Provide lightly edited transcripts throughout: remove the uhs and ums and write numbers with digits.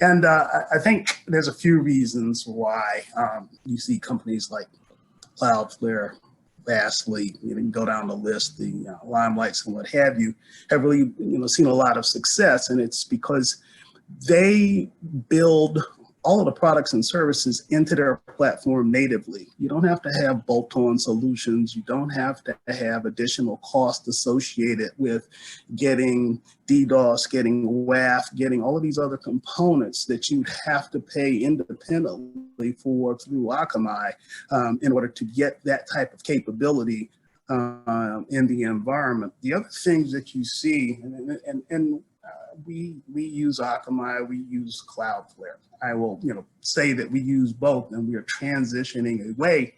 And I think there's a few reasons why you see companies like Cloudflare, Fastly, you can go down the list, the Limelights and what have you, have really seen a lot of success, and it's because they build all of the products and services into their platform natively. You don't have to have bolt-on solutions. You don't have to have additional costs associated with getting DDoS, getting WAF, getting all of these other components that you'd have to pay independently for through Akamai in order to get that type of capability in the environment. The other things that you see, and we use Akamai, we use Cloudflare. I will say that we use both, and we are transitioning away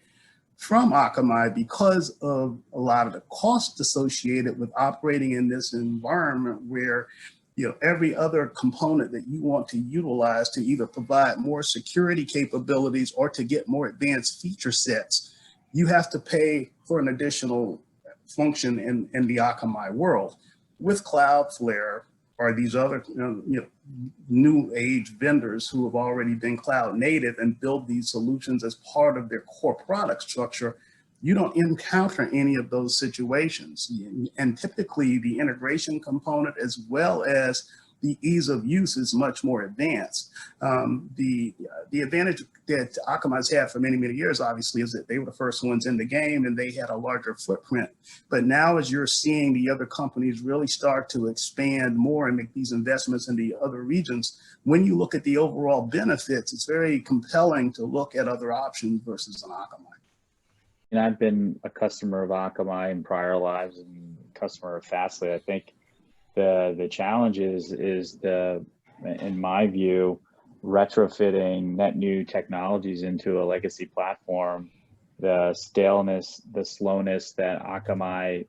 from Akamai because of a lot of the costs associated with operating in this environment where every other component that you want to utilize to either provide more security capabilities or to get more advanced feature sets, you have to pay for an additional function in the Akamai world. With Cloudflare, or these other new age vendors who have already been cloud native and build these solutions as part of their core product structure, you don't encounter any of those situations. And typically the integration component as well as the ease of use is much more advanced. The advantage that Akamai's had for many, many years, obviously, is that they were the first ones in the game and they had a larger footprint. But now as you're seeing the other companies really start to expand more and make these investments in the other regions, when you look at the overall benefits, it's very compelling to look at other options versus an Akamai. And I've been a customer of Akamai in prior lives and customer of Fastly. I think the challenge is in my view, retrofitting net new technologies into a legacy platform. The staleness, the slowness that Akamai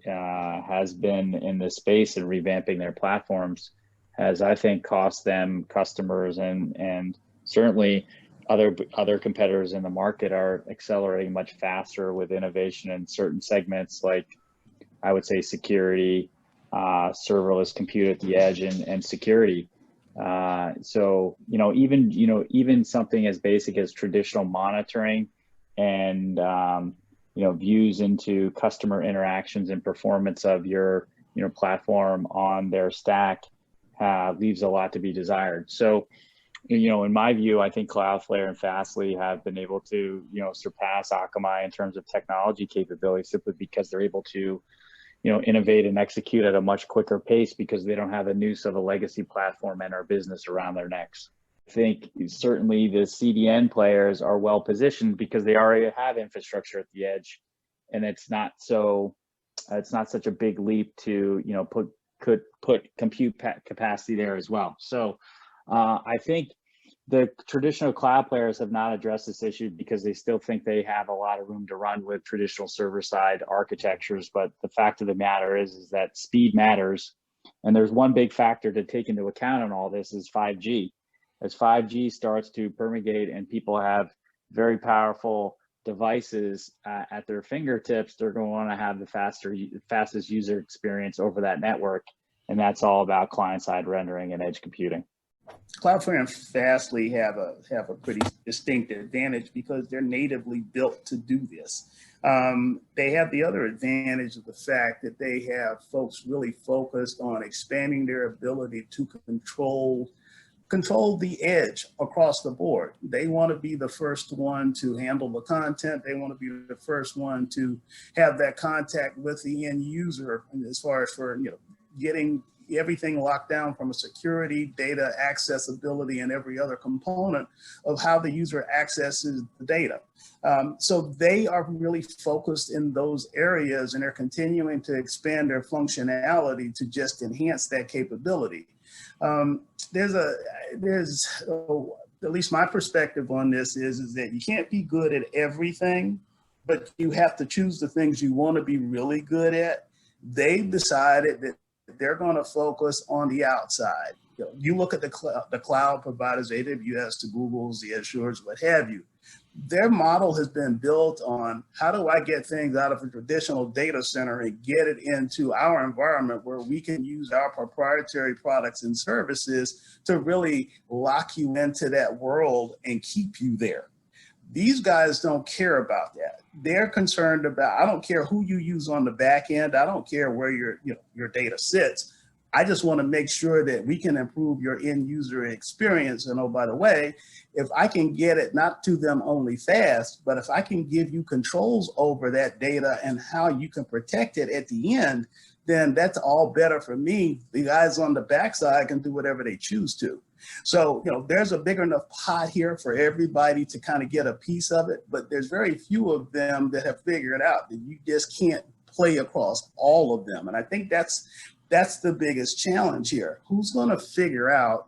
has been in this space and revamping their platforms has, I think, cost them customers, and certainly other competitors in the market are accelerating much faster with innovation in certain segments, like I would say security, serverless compute at the edge, and security. So even something as basic as traditional monitoring and views into customer interactions and performance of your platform on their stack leaves a lot to be desired. So in my view, I think Cloudflare and Fastly have been able to surpass Akamai in terms of technology capability, simply because they're able to innovate and execute at a much quicker pace because they don't have the noose of a legacy platform and our business around their necks. I think certainly the CDN players are well positioned because they already have infrastructure at the edge, and it's not such a big leap to put compute capacity there as well. So I think the traditional cloud players have not addressed this issue because they still think they have a lot of room to run with traditional server-side architectures. But the fact of the matter is that speed matters. And there's one big factor to take into account in all this is 5G. As 5G starts to permeate and people have very powerful devices at their fingertips, they're going to want to have the fastest user experience over that network. And that's all about client-side rendering and edge computing. Cloudflare and Fastly have a pretty distinct advantage because they're natively built to do this. They have the other advantage of the fact that they have folks really focused on expanding their ability to control the edge across the board. They want to be the first one to handle the content. They want to be the first one to have that contact with the end user as far as for getting everything locked down from a security, data accessibility, and every other component of how the user accesses the data. So they are really focused in those areas, and they're continuing to expand their functionality to just enhance that capability. There's at least my perspective on this is that you can't be good at everything, but you have to choose the things you want to be really good at. They've decided that they're going to focus on the outside. you look at the cloud providers, AWS, the Googles, the Azures, what have you. Their model has been built on how do I get things out of a traditional data center and get it into our environment where we can use our proprietary products and services to really lock you into that world and keep you there. These guys don't care about that. They're concerned about, I don't care who you use on the back end. I don't care where your data sits. I just want to make sure that we can improve your end user experience. And oh, by the way, if I can get it not to them only fast, but if I can give you controls over that data and how you can protect it at the end, then that's all better for me. The guys on the backside can do whatever they choose to. So, there's a big enough pot here for everybody to kind of get a piece of it, but there's very few of them that have figured out that you just can't play across all of them. And I think that's the biggest challenge here. Who's going to figure out,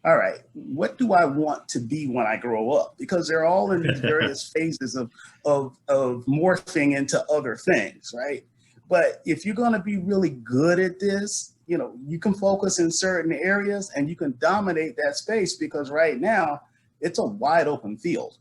all right, what do I want to be when I grow up? Because they're all in these various phases of morphing into other things, right? But if you're going to be really good at this, you can focus in certain areas and you can dominate that space, because right now it's a wide open field.